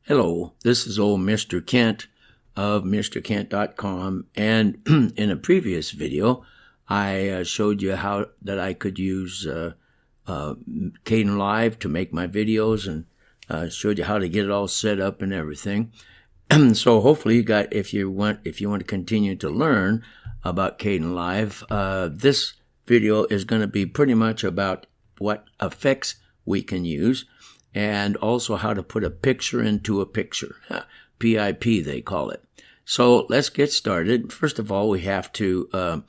Hello, this is old Mr. Kent of MrKent.com, and in a previous video I showed you how that I could use Kdenlive to make my videos, and showed you how to get it all set up and everything. So hopefully you got, if you want to continue to learn about Kdenlive, this video is going to be pretty much about what effects we can use, and also how to put a picture into a picture. PIP they call it. So let's get started. First of all, we have to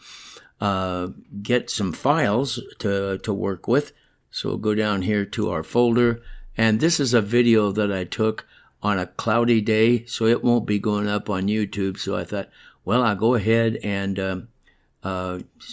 get some files to work with. So we'll go down here to our folder, and this is a video that I took on a cloudy day, so it won't be going up on YouTube. So I thought, well, I'll go ahead and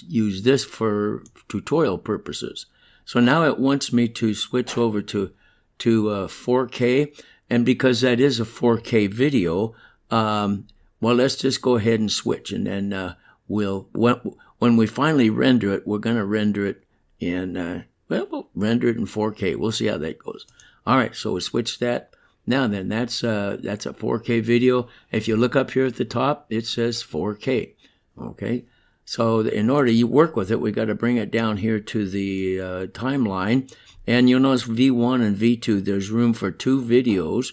use this for tutorial purposes. So now it wants me to switch over to 4K, and because that is a 4K video, well, let's just go ahead and switch, and then when we finally render it, we're going to render it in we'll render it in 4K. We'll see how that goes. All right, so we switch that. Now then, that's a 4K video. If you look up here at the top, it says 4K. Okay. So in order to work with it, we got to bring it down here to the timeline. And you'll notice V1 and V2, there's room for two videos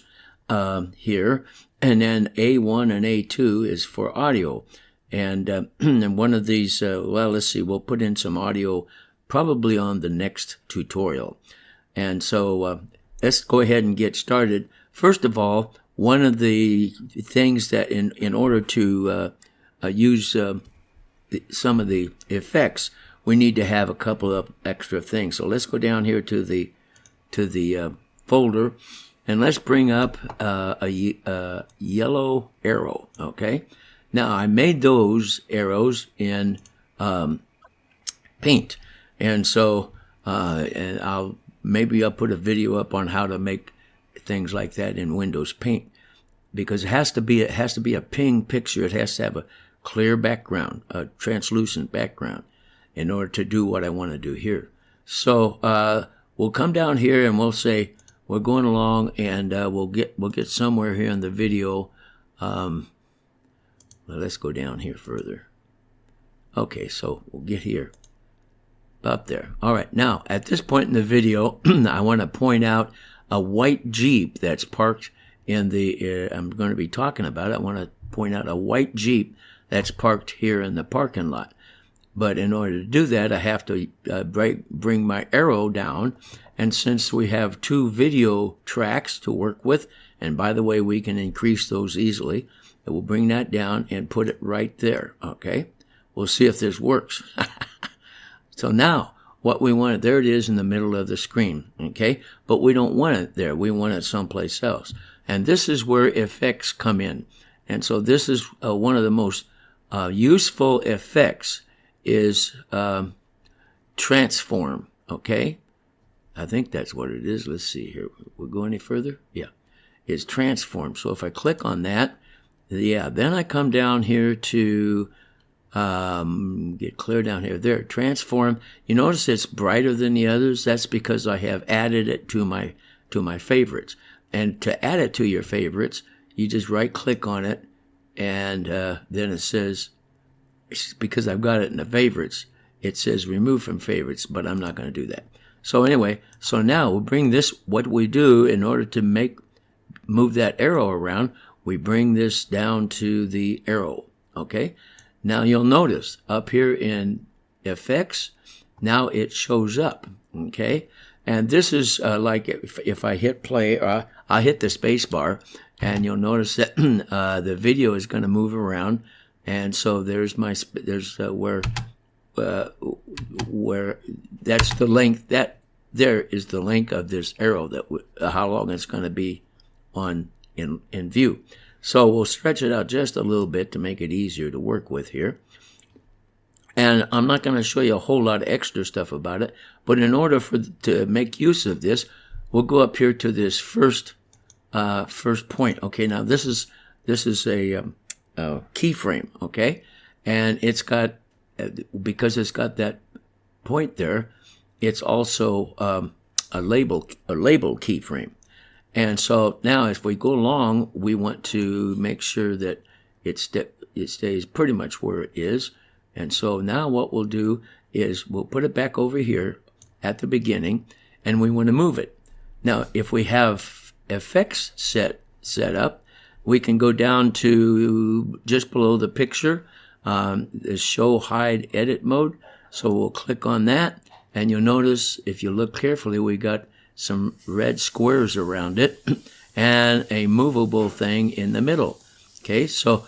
here. And then A1 and A2 is for audio. And, and one of these, well, let's see, we'll put in some audio probably on the next tutorial. And so let's go ahead and get started. First of all, one of the things that in order to use some of the effects, we need to have a couple of extra things. So let's go down here to the folder, and let's bring up a yellow arrow. Okay. Now I made those arrows in Paint, and so and I'll put a video up on how to make things like that in Windows Paint, because it has to be a ping picture. It has to have a clear background, a translucent background, in order to do what I want to do here. So we'll come down here and we'll say we're going along, and we'll get somewhere here in the video. Well, let's go down here further. Okay, so we'll get here, about there. All right, now at this point in the video, I want to point out a white Jeep that's parked in the. I'm going to be talking about it. I want to point out a white Jeep that's parked here in the parking lot. But in order to do that, I have to bring my arrow down. And since we have two video tracks to work with, and by the way, we can increase those easily, I will bring that down and put it right there. Okay? We'll see if this works. So now, what we want, there it is in the middle of the screen. Okay? But we don't want it there. We want it someplace else. And this is where effects come in. And so this is one of the most useful effects is transform. Okay, I think that's what it is. Let's see here. We'll go any further. Yeah, it's transform. So if I click on that, yeah, then I come down here to get clear down here. There, transform. You notice it's brighter than the others. That's because I have added it to my favorites. And to add it to your favorites, you just right click on it, and then it says, because I've got it in the favorites, it says remove from favorites, but I'm not going to do that. So anyway, so now we'll bring this, what we do in order to move that arrow around, we bring this down to the arrow. Okay. Now you'll notice up here in effects, now it shows up. Okay. And this is like if I hit play, or I hit the space bar, and you'll notice that the video is going to move around. And so there's where that's the length, that there is the length of this arrow, that how long it's going to be on in view. So we'll stretch it out just a little bit to make it easier to work with here. And I'm not going to show you a whole lot of extra stuff about it, but in order to make use of this, we'll go up here to this first point. Okay, now this is a keyframe. Okay, and it's got, because it's got that point there, it's also a label keyframe. And so now as we go along, we want to make sure that it stays pretty much where it is. And so now what we'll do is we'll put it back over here at the beginning, and we want to move it. Now, if we have effects set up, we can go down to just below the picture, the show, hide, edit mode. So we'll click on that, and you'll notice, if you look carefully, we got some red squares around it and a movable thing in the middle. Okay, so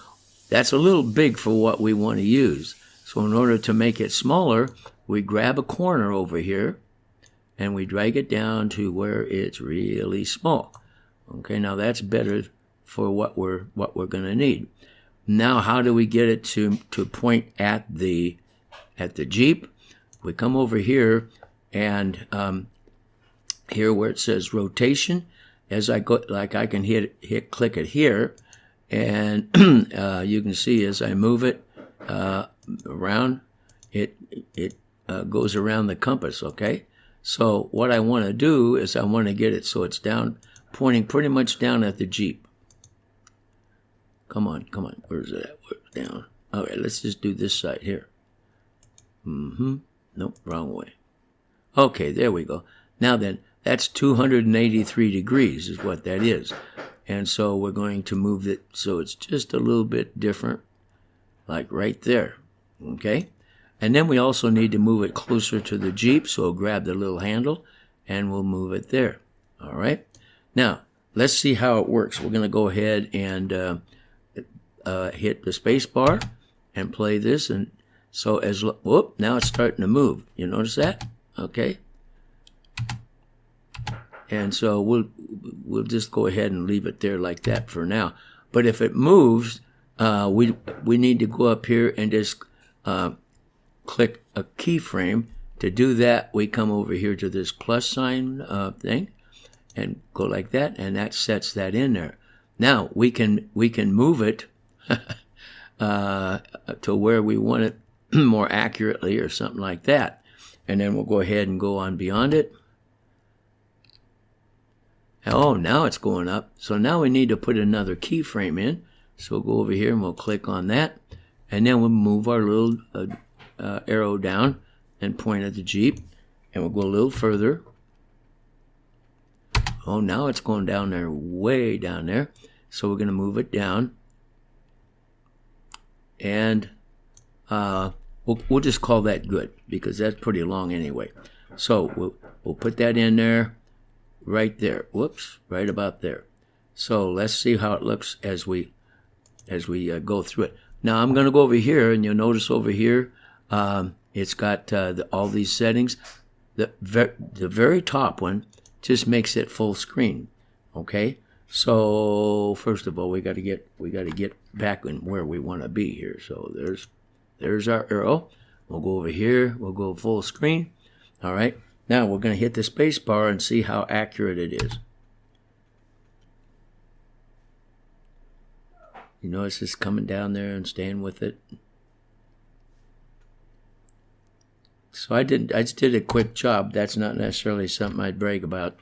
that's a little big for what we want to use. So in order to make it smaller, we grab a corner over here and we drag it down to where it's really small. Okay, now that's better for what we're going to need. Now, how do we get it to point at the Jeep? We come over here, and here where it says rotation, as I go, like I can click it here, and you can see as I move it around, it goes around the compass. Okay, so what I want to do is I want to get it so it's down, pointing pretty much down at the Jeep. Come on, where's it at? Where's down? All right, let's just do this side here. Nope, wrong way. Okay, there we go. Now then, that's 283 degrees is what that is. And so we're going to move it so it's just a little bit different, like right there. Okay? And then we also need to move it closer to the Jeep, so we'll grab the little handle and we'll move it there. All right? Now, let's see how it works. We're going to go ahead and hit the space bar and play this. And so now it's starting to move. You notice that? Okay. And so we'll just go ahead and leave it there like that for now. But if it moves, we need to go up here and just click a keyframe. To do that, we come over here to this plus sign thing and go like that, and that sets that in there. Now we can move it to where we want it more accurately or something like that. And then we'll go ahead and go on beyond it. Oh, now it's going up. So now we need to put another keyframe in. So we'll go over here and we'll click on that. And then we'll move our little arrow down and point at the Jeep. And we'll go a little further. Oh, now it's going down there, way down there. So we're going to move it down. And we'll just call that good, because that's pretty long anyway. So we'll put that in there, right there. Whoops, right about there. So let's see how it looks as we go through it. Now I'm going to go over here, and you'll notice over here it's got all these settings. The very top one just makes it full screen. Okay. So first of all, we got to get back in where we want to be here. So there's our arrow. We'll go over here. We'll go full screen. All right. Now we're going to hit the space bar and see how accurate it is. You notice it's coming down there and staying with it. So I just did a quick job. That's not necessarily something I'd brag about.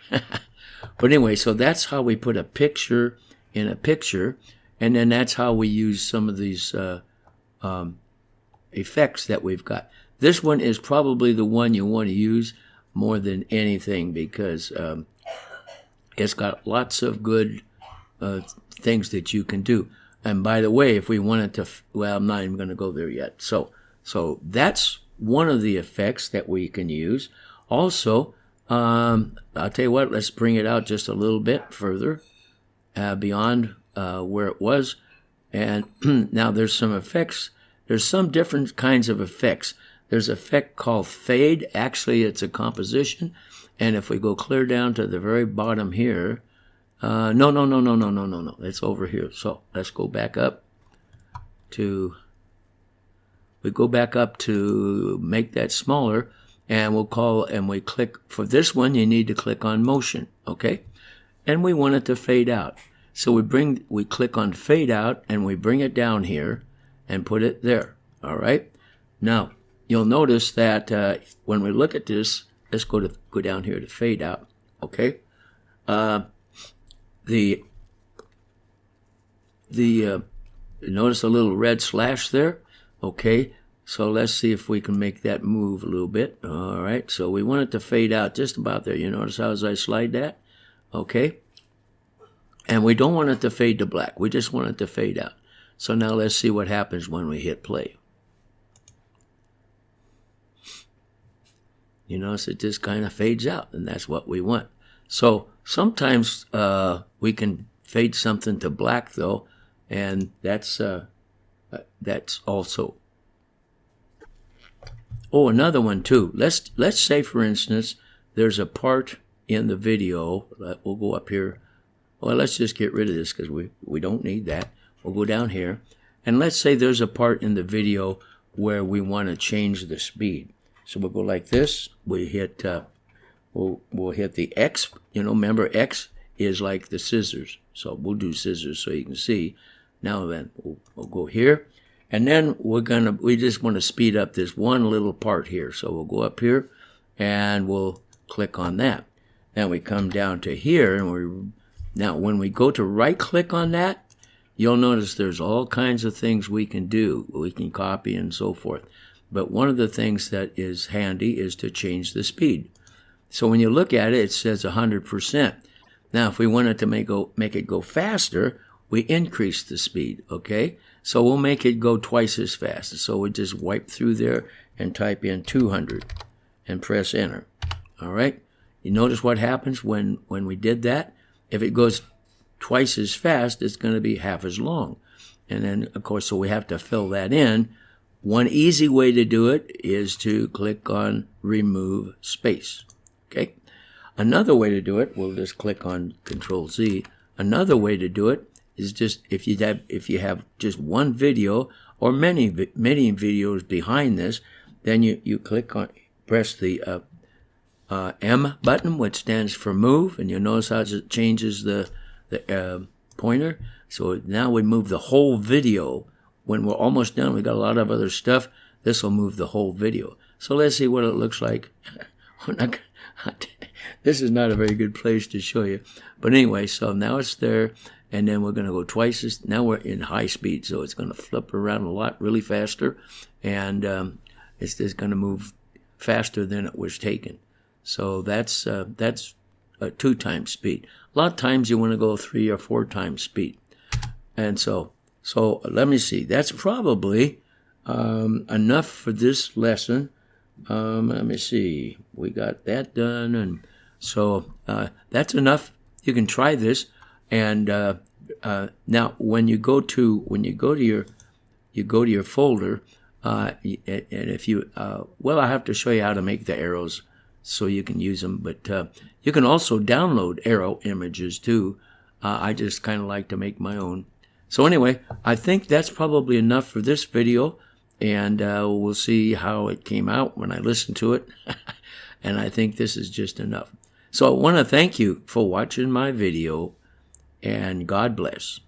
But anyway, so that's how we put a picture in a picture, and then that's how we use some of these effects that we've got. This one is probably the one you want to use more than anything, because it's got lots of good things that you can do. And by the way, if we wanted to, well, I'm not even going to go there yet. So that's one of the effects that we can use. Also, I'll tell you what, let's bring it out just a little bit further beyond where it was. And now there's some effects. There's some different kinds of effects. There's an effect called fade. Actually, it's a composition. And if we go clear down to the very bottom here, no. It's over here. So let's go back up to, make that smaller. And we click, for this one, you need to click on motion, okay? And we want it to fade out. So we click on fade out, and we bring it down here and put it there, all right? Now, you'll notice that when we look at this, let's go down here to fade out, okay? the notice a little red slash there. Okay, so let's see if we can make that move a little bit. All right, so we want it to fade out just about there. You notice how as I slide that? Okay, and we don't want it to fade to black. We just want it to fade out. So now let's see what happens when we hit play. You notice it just kind of fades out, and that's what we want. So sometimes we can fade something to black, though, and that's also. Oh, another one too. Let's say, for instance, there's a part in the video. We'll go up here. Well, let's just get rid of this because we don't need that. We'll go down here, and let's say there's a part in the video where we want to change the speed. So we'll go like this. We hit we'll hit the X. You know, remember X is like the scissors. So we'll do scissors so you can see. Now then, we'll go here, and then we just want to speed up this one little part here. So we'll go up here, and we'll click on that. Then we come down to here, and now when we go to right click on that, you'll notice there's all kinds of things we can do. We can copy and so forth. But one of the things that is handy is to change the speed. So when you look at it, it says 100%. Now, if we wanted to make it go faster, we increase the speed, okay? So we'll make it go twice as fast. So we just wipe through there and type in 200 and press enter, all right? You notice what happens when we did that? If it goes twice as fast, it's going to be half as long. And then, of course, so we have to fill that in. One easy way to do it is to click on remove space, okay? Another way to do it, we'll just click on Control Z. Another way to do it is just if you have just one video or many videos behind this, then you press the M button, which stands for move, and you'll notice how it changes the pointer. So now we move the whole video. When we're almost done, we got a lot of other stuff. This will move the whole video. So let's see what it looks like. This is not a very good place to show you. But anyway, so now it's there, and then we're going to go twice as. Now we're in high speed, so it's going to flip around a lot, really faster, and it's just going to move faster than it was taken. So that's a 2 times speed. A lot of times you want to go 3 or 4 times speed. And so let me see. That's probably enough for this lesson. Let me see. We got that done, and so that's enough. You can try this, and now when you go to your folder, and if you well, I have to show you how to make the arrows so you can use them. But you can also download arrow images too. I just kind of like to make my own. So anyway, I think that's probably enough for this video, and we'll see how it came out when I listen to it. And I think this is just enough. So I want to thank you for watching my video, and God bless.